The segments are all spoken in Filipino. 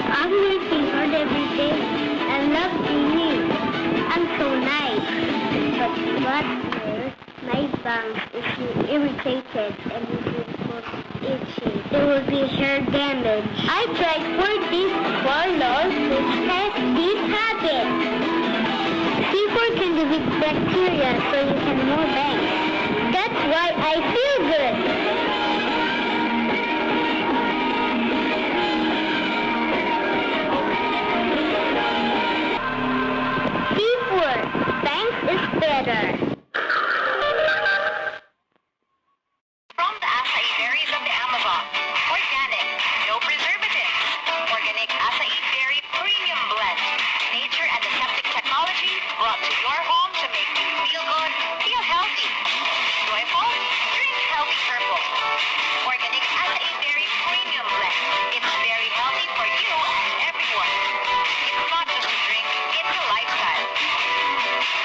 I'm working hard every day. I love singing. I'm so nice. But last year, my bangs is irritated and it was itchy. There will be hair damage. I tried 4 days Carlos, which has this habit. C4 can defeat bacteria so you can more bangs. That's why I feel good. C4, bangs is better. From the acai berries of the Amazon. Organic, no preservatives. Organic acai berry premium blend. Nature and aseptic technology brought to your home to make you feel good, feel healthy. Joyful? Drink healthy purple. Organic acai berry premium blend. It's very healthy for you and everyone. It's not just a drink, it's a lifestyle.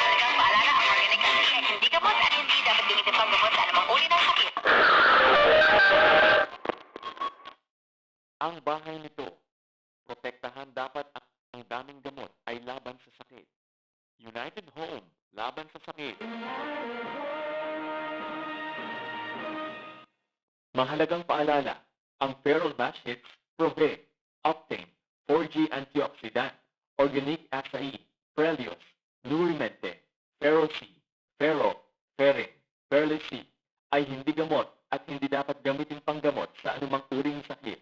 Talagang paalala, ang organic acai ay hindi gamot at hindi dapat gamitin pang gamot sa anumang uri ng sakit. Ang bahay nito, protektahan dapat ang daming gamot ay laban sa sakit. United Home, laban sa sakit. Mahalagang paalala, ang Ferrol Match Hits, Prove, Octane, 4G Antioxidant, Organic Acai, Prelios, Nurimente, Ferrol C, Ferro, Ferrin, Perle C, ay hindi gamot at hindi dapat gamitin panggamot sa anumang uring sakit.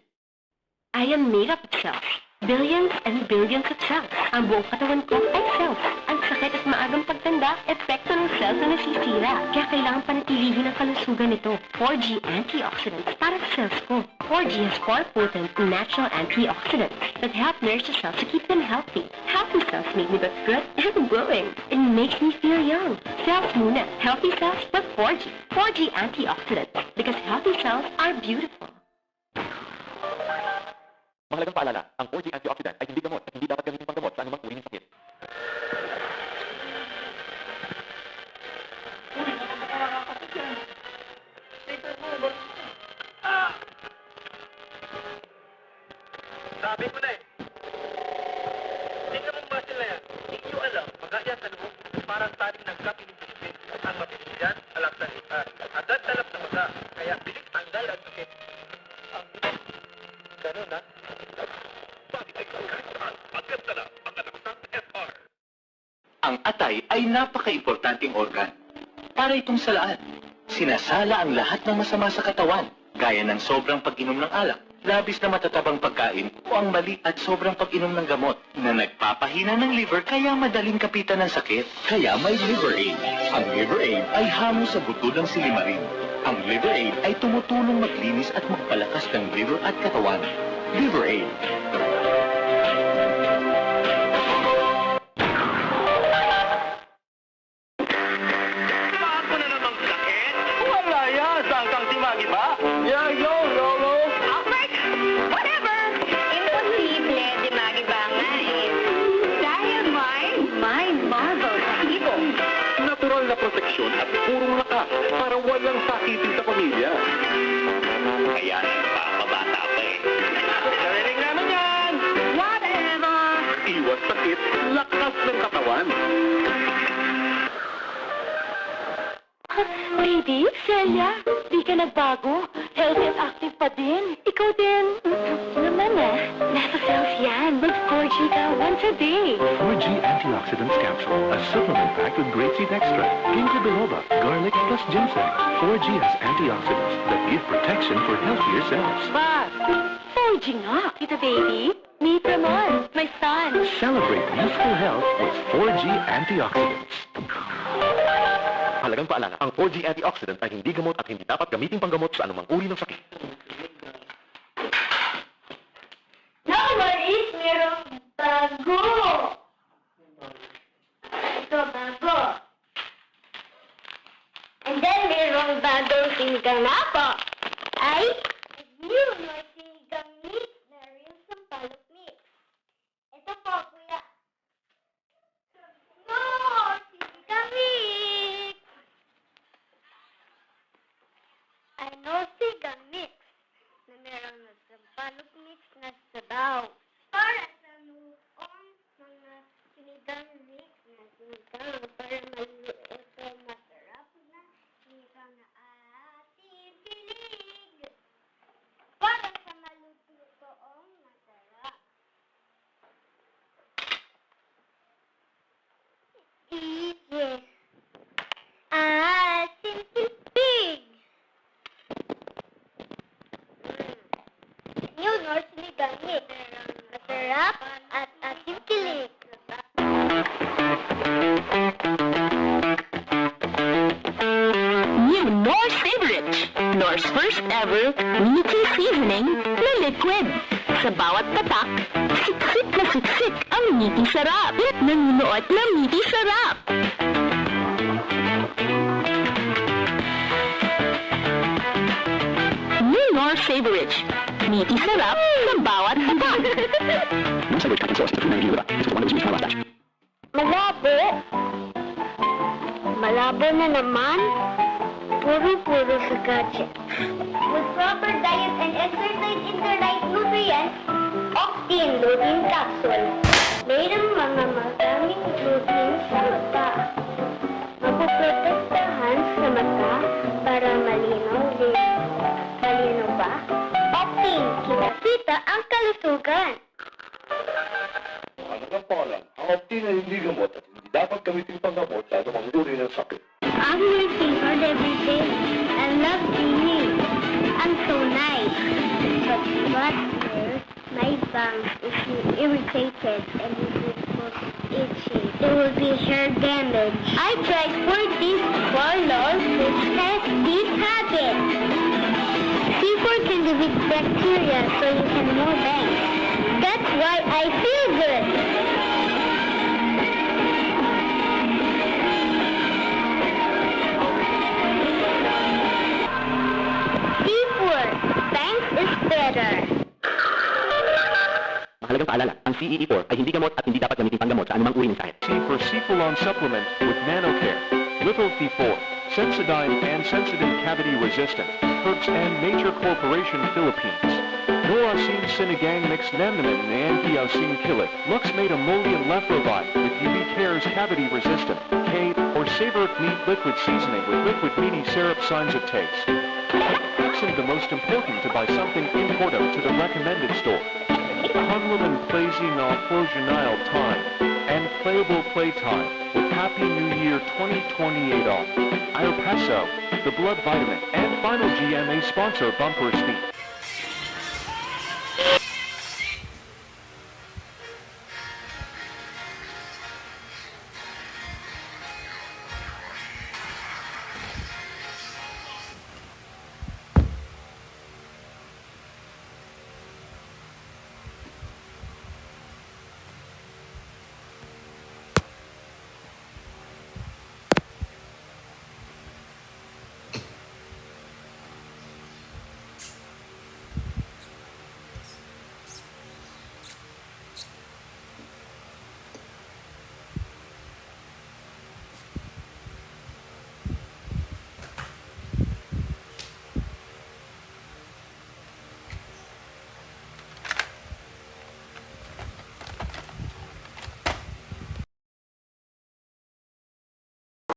I am made up of cells. Billions and billions of cells. Ang buong katawan ko ay cells. Ang sakit at maagang pagtanda, epekto ng cells na nasisira. Kaya kailangan panatilihin ang kalusugan nito. 4G antioxidants para sa cells ko. 4G has 4 potent natural antioxidants that help nourish the cells to keep them healthy. Healthy cells make me look good and glowing. It makes me feel young. Cells muna. Healthy cells with 4G. 4G antioxidants. Because healthy cells are beautiful. Mahalagang paalala, ang 4G antioxidant ay hindi gamot at hindi dapat gamitin panggamot sa anumang uri ng sakit. Sabi ko na eh. Tingnan mong muscle na yan. Hindi nyo alam, magaya sa loob, parang taling nagkapinubusin. Ang mabilis yan, alam sa lipat. Agad talap sa mata, kaya bilis tanggal ang sakit. Ang bilis. Ganun ha? Ang atay ay napaka-importanting organ. Para itong salaan. Sinasala ang lahat ng masama sa katawan, gaya ng sobrang pag-inom ng alak, labis na matatabang pagkain, o ang mali at sobrang pag-inom ng gamot na nagpapahina ng liver kaya madaling kapitan ng sakit. Kaya may Liver Aid. Ang Liver Aid ay hamon sa buto ng silimarin. Ang Liver Aid ay tumutulong maglinis at magpalakas ng liver at katawan. Liver Aid. Ako na namang sakit? Wala yan! Saan kang simagi ba? Yeah, yo, Lolo! Albert, whatever. Imposible, di magiba nga eh. Dahil may marble sa hibo. Natural na proteksyon at purong lakas para walang sakitin sa pamilya. Kaya nagpapabata pa eh. Narinig namin yan! Whatever. Iwas sakit, lakas ng katawan. Baby, Celia, di ka nagbago. Healthy at active pa din. Ikaw din. Naman nasa cells yan. Mag-4G ka once a day. 4G Antioxidants Capsule, a supplement packed with grapeseed extract, ginkgo biloba, garlic plus ginseng. 4G has antioxidants that give protection for healthier cells. Ba, 4G nga. Kita baby, meet Ramon, my son. Celebrate youthful health with 4G Antioxidants. Mahalagang paalala, ang 4G antioxidant ay hindi gamot at hindi dapat gamitin panggamot sa anumang uri ng sakit. Nowadays, merong bago. Ito, bago. And then, merong bagong sinigang na po. Ay, new na sinigang mix na rin sa palok mix. Ito po, kuya. No, sinigang mix. I know sinigang mix na merong nasampalok mix na sabaw. Para Meaty Sarap. Nanunuot na Meaty Sarap. New Nor Savorage. Meaty Sarap sa bawat haba. Malabo. Malabo na naman. Puro-puro sa gadgets. With proper diet and exercise in the right nutrients, Octane Lutein Capsule. Mayroong mga maraming gluten sa mata. Mapuprotektahan sa mata para malinaw din. Malinaw ba? Octane, kita-kita ang kalusugan. Ano ka pala? Ang Optin ay hindi gamot at hindi dapat gamitin panggamot sa anumang uri ng sakit. I'm working hard every day. I love cleaning. I'm so nice. But last year, my bangs is irritated and it was itchy. There will be hair damage. I tried 40 Warlord which has this habit. C4 can defeat bacteria so you can more bangs. That's why I feel good. C4, bangs is better. Mahalagang paalala, ang CEE4 ay hindi gamot at hindi dapat gamitin panggamot sa anumang uri ng sakit. C for Cephalon supplement with NanoCare, Little T4, Sensodyne and Sensodyne Cavity Resistant, Herbs and Nature Corporation Philippines. Noracine Sinigang Mix Namnamin Nantiaucine Kilit, Lux Made Emollient Lefrovite with UV Cares Cavity Resistant, K or Savor Meat Liquid Seasoning with Liquid Meaty Syrup Signs of Taste. Fixing the most important to buy something important to the recommended store. Kunlun Plazynol Time and Playable Playtime with Happy New Year 2028 off. Iopeso, the blood vitamin, and final GMA sponsor Bumper Speech.